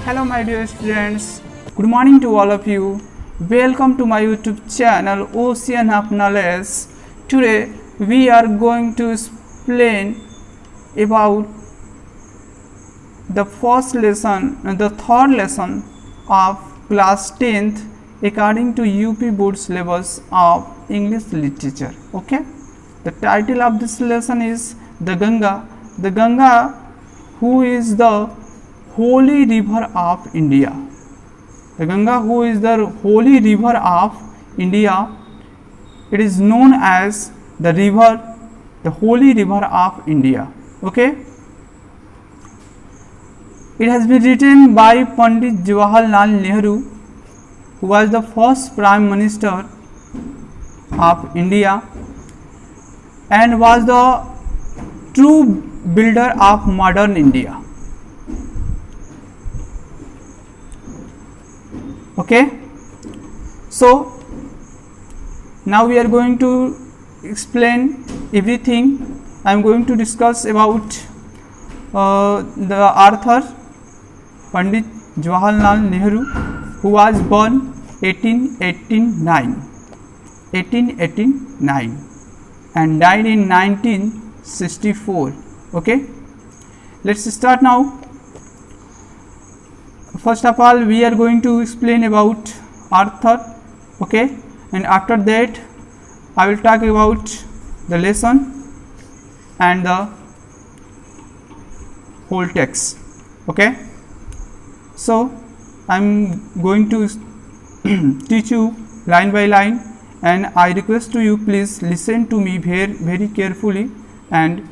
Hello my dear students, good morning to all of you. Welcome to my YouTube channel Ocean of Knowledge. Today we are going to explain about the first lesson and the third lesson of class 10th according to UP board syllabus of English literature. Okay, the title of this lesson is the Ganga who is the holy river of India. The Ganga who is the holy river of India. It is known as the holy river of India. Okay, it has been written by Pandit Jawaharlal Nehru, who was the first Prime Minister of India and was the true builder of modern India. Okay, so now we are going to explain everything. I am going to discuss about the author Pandit Jawaharlal Nehru, who was born 1889 and died in 1964. Okay, let's start now. First of all, we are going to explain about author. Okay, and after that I will talk about the lesson and the whole text. Okay, so I am going to teach you line by line, and I request to you, please listen to me very carefully and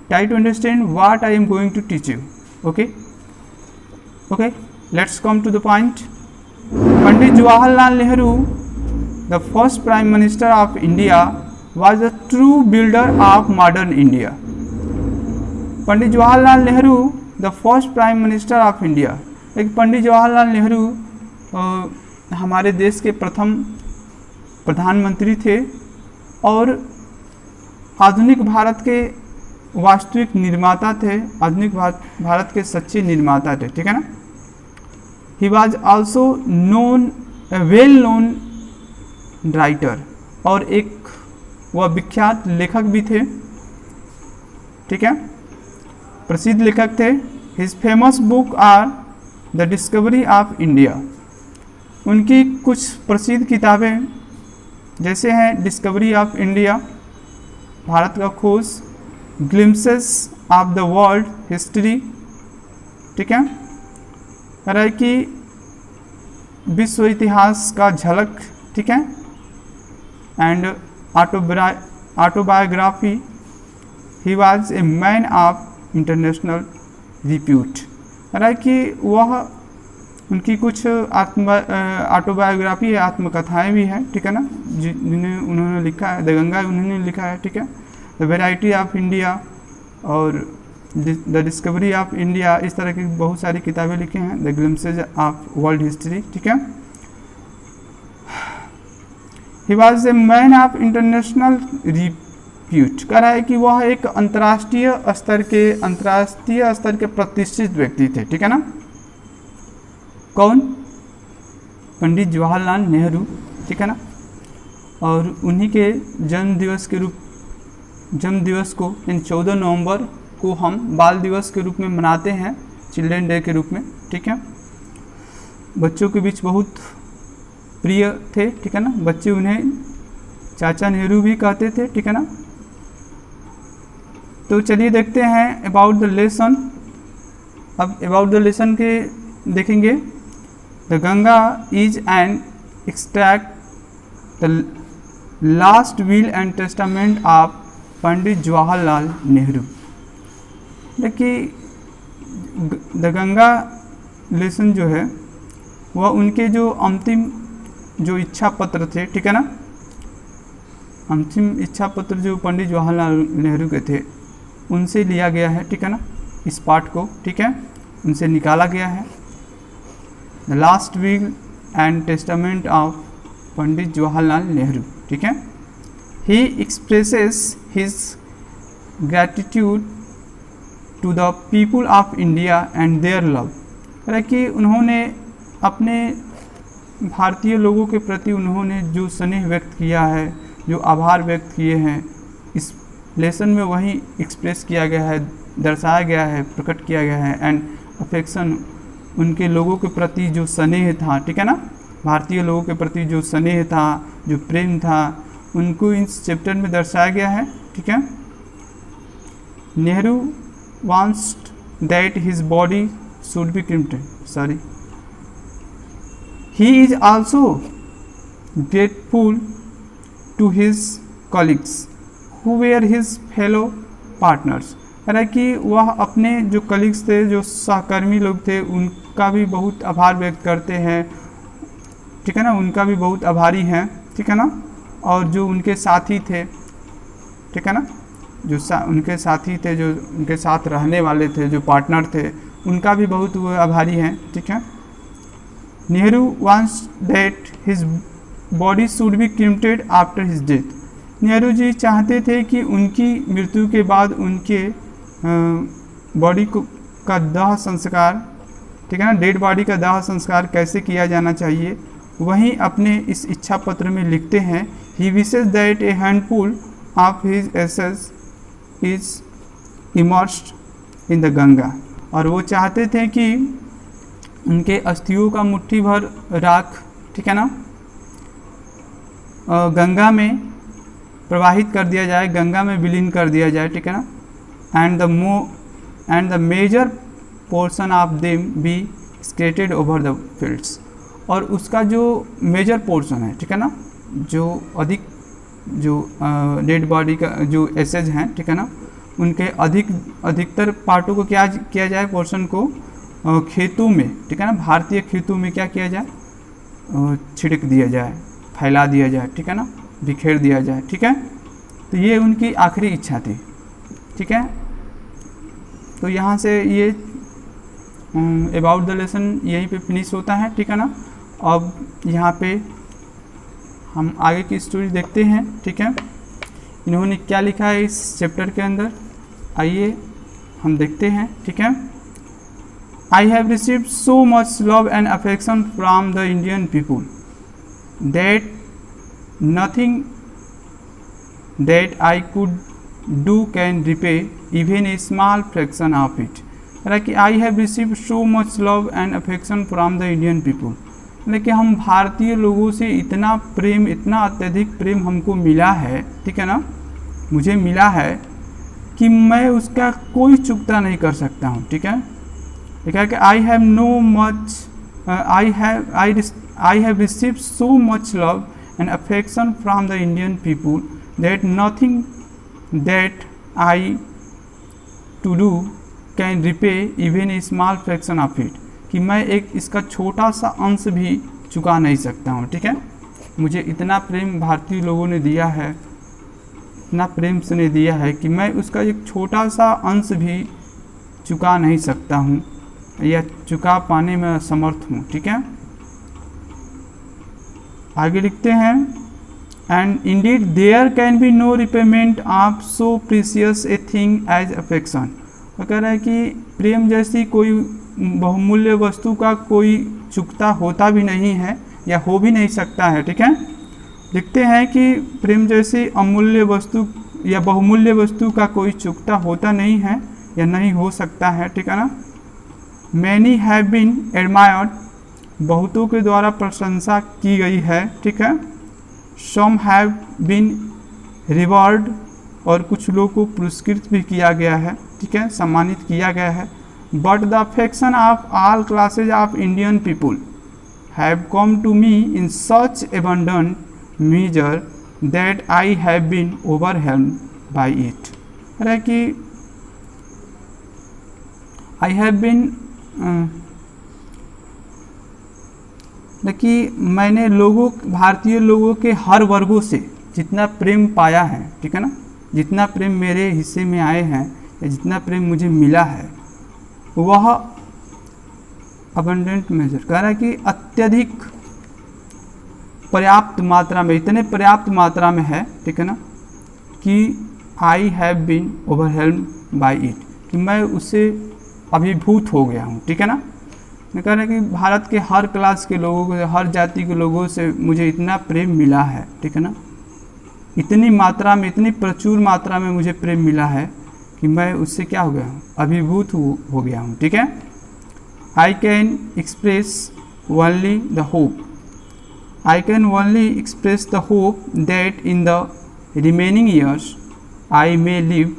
try to understand what I am going to teach you. Okay, let's come to the point. Pandit Jawaharlal Nehru, the first Prime Minister of India, was the true builder of modern India. Pandit Jawaharlal Nehru, the first Prime Minister of India. एक पंडित जवाहरलाल नेहरू हमारे देश के प्रथम प्रधानमंत्री थे और आधुनिक भारत के वास्तविक निर्माता थे, आधुनिक भारत के सच्चे निर्माता थे. ठीक है ना. He was also known well known writer, और एक वह विख्यात लेखक भी थे. ठीक है, प्रसिद्ध लेखक थे. His famous book are the discovery of India. उनकी कुछ प्रसिद्ध किताबें जैसे हैं डिस्कवरी ऑफ इंडिया, भारत का खोज, glimpses of the world history. ठीक है, कह है कि विश्व इतिहास का झलक. ठीक है, and autobiography. He was a man of international repute. कह रहा है कि वह उनकी कुछ ऑटोबायोग्राफी है, आत्मकथाएं भी हैं. ठीक है ना, जिन्हें उन्होंने लिखा है. द गंगा उन्होंने लिखा है. ठीक है, द वेराइटी ऑफ इंडिया और द डिस्कवरी ऑफ इंडिया, इस तरह की बहुत सारी किताबें लिखी हैं. The glimpses of world history. ठीक है, he was a man of international repute. कह रहा है कि वह एक अंतर्राष्ट्रीय स्तर के प्रतिष्ठित व्यक्ति थे. ठीक है ना. कौन? पंडित जवाहरलाल नेहरू. ठीक है ना. और उन्हीं के जन्म दिवस को इन 14 नवंबर को हम बाल दिवस के रूप में मनाते हैं, चिल्ड्रन डे के रूप में. ठीक है, बच्चों के बीच बहुत प्रिय थे. ठीक है ना, बच्चे उन्हें चाचा नेहरू भी कहते थे. ठीक है ना. तो चलिए देखते हैं अबाउट द लेसन. अब अबाउट द लेसन के देखेंगे. The Ganga is an extract the last will and testament of Pandit Jawaharlal Nehru. देखिए, द गंगा लेसन जो है वह उनके जो अंतिम जो इच्छा पत्र थे. ठीक है ना, अंतिम इच्छा पत्र जो पंडित जवाहरलाल नेहरू के थे उनसे लिया गया है. ठीक है ना, इस पार्ट को. ठीक है, उनसे निकाला गया है. The last will and testament of Pandit Jawaharlal Nehru. ठीक है, he expresses his gratitude to the people of India and their love. है कि उन्होंने अपने भारतीय लोगों के प्रति उन्होंने जो स्नेह व्यक्त किया है, जो आभार व्यक्त किए हैं, इस लेसन में वही एक्सप्रेस किया गया है, दर्शाया गया है, प्रकट किया गया है। एंड अफेक्शन, उनके लोगों के प्रति जो स्नेह था, ठीक है ना, भारतीय लोगों के प्रति जो स्नेह था, जो प्रेम था, उनको इस चैप्टर में दर्शाया गया है, ठीक है। Nehru wants that his body should be cremated, sorry, he is also grateful to his colleagues who were his fellow partners, है कि वह अपने जो कलीग्स थे, जो सहकर्मी लोग थे, उनका भी बहुत आभार व्यक्त करते हैं, ठीक है ना, उनका भी बहुत आभारी हैं, ठीक है ना। और जो उनके साथी थे, ठीक है ना, जो उनके साथी थे, जो उनके साथ रहने वाले थे, जो पार्टनर थे, उनका भी बहुत वो आभारी हैं, ठीक है। Nehru wants that his body should be cremated after his death. Nehru ji चाहते थे कि उनकी मृत्यु के बाद उनके बॉडी को का दाह संस्कार, ठीक है ना, डेड बॉडी का दाह संस्कार कैसे किया जाना चाहिए, वहीं अपने इस इच्छा पत्र में लिखते हैं, he wishes that a handful of his ashes is immersed in the Ganga. और वो चाहते थे कि उनके अस्थियों का मुट्ठी भर राख, ठीक है ना, गंगा में प्रवाहित कर दिया जाए, गंगा में विलीन कर दिया जाए, ठीक है ना। And the major portion of them be skated over the fields, और उसका जो मेजर पोर्शन है, ठीक है ना, जो अधिक जो डेड बॉडी का जो एसेज हैं, ठीक है ना, उनके अधिकतर पार्टों को क्या किया जाए, पोर्शन को खेतों में, ठीक है ना, भारतीय खेतों में क्या किया जाए, छिड़क दिया जाए, फैला दिया जाए, ठीक है ना, बिखेर दिया जाए, ठीक है। तो ये उनकी आखिरी इच्छा थी, ठीक है। तो यहाँ से ये अबाउट द लेसन यहीं पे फिनिश होता है, ठीक है ना। अब यहाँ पे हम आगे की स्टोरी देखते हैं, ठीक है। इन्होंने क्या लिखा है इस चैप्टर के अंदर, आइए हम देखते हैं, ठीक है। I have received so much love and affection from the Indian people that nothing that I could do can repay even a small fraction of it. Like I have received so much love and affection from the Indian people. लेकिन हम भारतीय लोगों से इतना प्रेम, इतना अत्यधिक प्रेम हमको मिला है, ठीक है ना, मुझे मिला है कि मैं उसका कोई चुकता नहीं कर सकता हूँ, ठीक है। लिखा है कि I have no much, I have received so much love and affection from the Indian people that nothing that I to do can repay even a small fraction of it. कि मैं एक इसका छोटा सा अंश भी चुका नहीं सकता हूँ, ठीक है। मुझे इतना प्रेम भारतीय लोगों ने दिया है, इतना प्रेम से ने दिया है कि मैं उसका एक छोटा सा अंश भी चुका नहीं सकता हूँ या चुका पाने में असमर्थ हूँ, ठीक है। आगे लिखते हैं, and indeed there can be no repayment of so precious a thing as affection. वो कह रहा है कि प्रेम जैसी कोई बहुमूल्य वस्तु का कोई चुकता होता भी नहीं है या हो भी नहीं सकता है, ठीक है। लिखते हैं कि प्रेम जैसी अमूल्य वस्तु या बहुमूल्य वस्तु का कोई चुकता होता नहीं है या नहीं हो सकता है, ठीक है ना। मैनी हैव बीन एडमायर्ड, बहुतों के द्वारा प्रशंसा की गई है, ठीक है। सम हैव बीन रिवॉर्ड, और कुछ लोगों को पुरस्कृत भी किया गया है, ठीक है, सम्मानित किया गया है। But the affection of all classes of Indian people have come to me in such abundant measure that I have been overwhelmed by it. है कि I have been कि मैंने भारतीय लोगों के हर वर्गों से जितना प्रेम पाया है, ठीक है ना, जितना प्रेम मेरे हिस्से में आए हैं या जितना प्रेम मुझे मिला है, वह अबंडेंट मेजर कह रहा है कि अत्यधिक पर्याप्त मात्रा में, इतने पर्याप्त मात्रा में है, ठीक है ना, कि I have been overwhelmed by it, कि मैं उससे अभिभूत हो गया हूँ, ठीक है ना। मैं कह रहा कि भारत के हर क्लास के लोगों से, हर जाति के लोगों से मुझे इतना प्रेम मिला है, ठीक है ना, इतनी मात्रा में, इतनी प्रचुर मात्रा में मुझे प्रेम मिला है कि मैं उससे क्या हो गया हूँ, अभिभूत हो गया हूँ, ठीक है। I can express only the hope, I can only express the hope that in the remaining years I may live,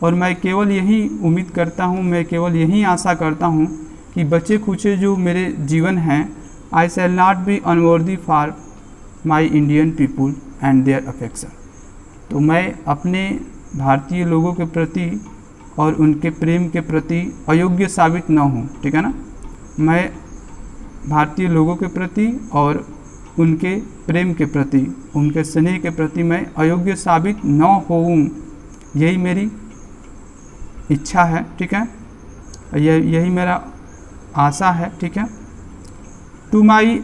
और मैं केवल यही उम्मीद करता हूँ, मैं केवल यही आशा करता हूँ कि बचे खुचे जो मेरे जीवन हैं, I shall not be unworthy for my Indian people and their affection. तो मैं अपने भारतीय लोगों के प्रति और उनके प्रेम के प्रति अयोग्य साबित न हूँ, ठीक है ना। मैं भारतीय लोगों के प्रति और उनके प्रेम के प्रति, उनके स्नेह के प्रति मैं अयोग्य साबित न होऊं, यही मेरी इच्छा है, ठीक है, यही मेरा आशा है, ठीक है। To my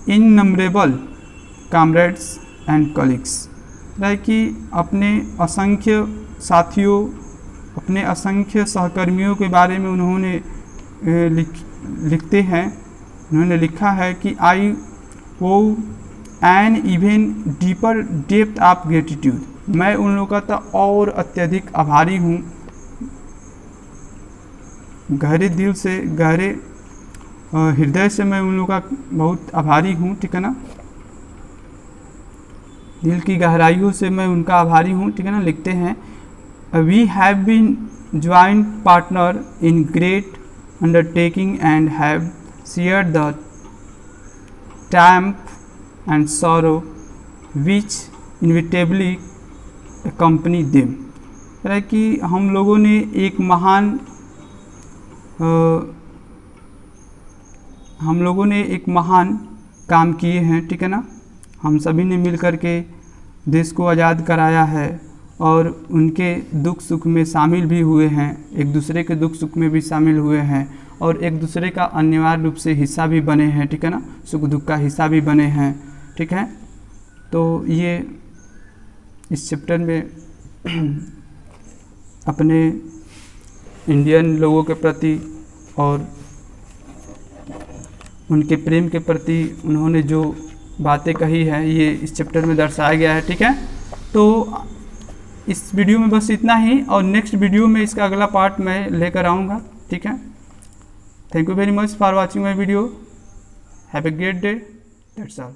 innumerable comrades and colleagues, कि अपने असंख्य साथियों, अपने असंख्य सहकर्मियों के बारे में उन्होंने लिखते हैं, उन्होंने लिखा है कि I owe an even deeper depth of gratitude, मैं उन लोगों का और अत्यधिक आभारी हूँ, गहरे दिल से, गहरे हृदय से मैं उन लोगों का बहुत आभारी हूँ, ठीक है ना, दिल की गहराइयों से मैं उनका आभारी हूँ, ठीक है ना। लिखते हैं we have been joint partner in great undertaking and have shared the triumph and sorrow which inevitably company them, कि हम लोगों ने एक महान काम किए हैं, ठीक है ना, हम सभी ने मिल कर के देश को आज़ाद कराया है और उनके दुख सुख में शामिल भी हुए हैं, एक दूसरे के दुख सुख में भी शामिल हुए हैं और एक दूसरे का अनिवार्य रूप से हिस्सा भी बने हैं, ठीक है ना, सुख दुख का हिस्सा भी बने हैं, ठीक है। तो ये इस चैप्टर में अपने इंडियन लोगों के प्रति और उनके प्रेम के प्रति उन्होंने जो बातें कही है, ये इस चैप्टर में दर्शाया गया है, ठीक है। तो इस वीडियो में बस इतना ही, और नेक्स्ट वीडियो में इसका अगला पार्ट मैं लेकर आऊँगा, ठीक है। Thank you very much for watching my video, have a great day, that's all.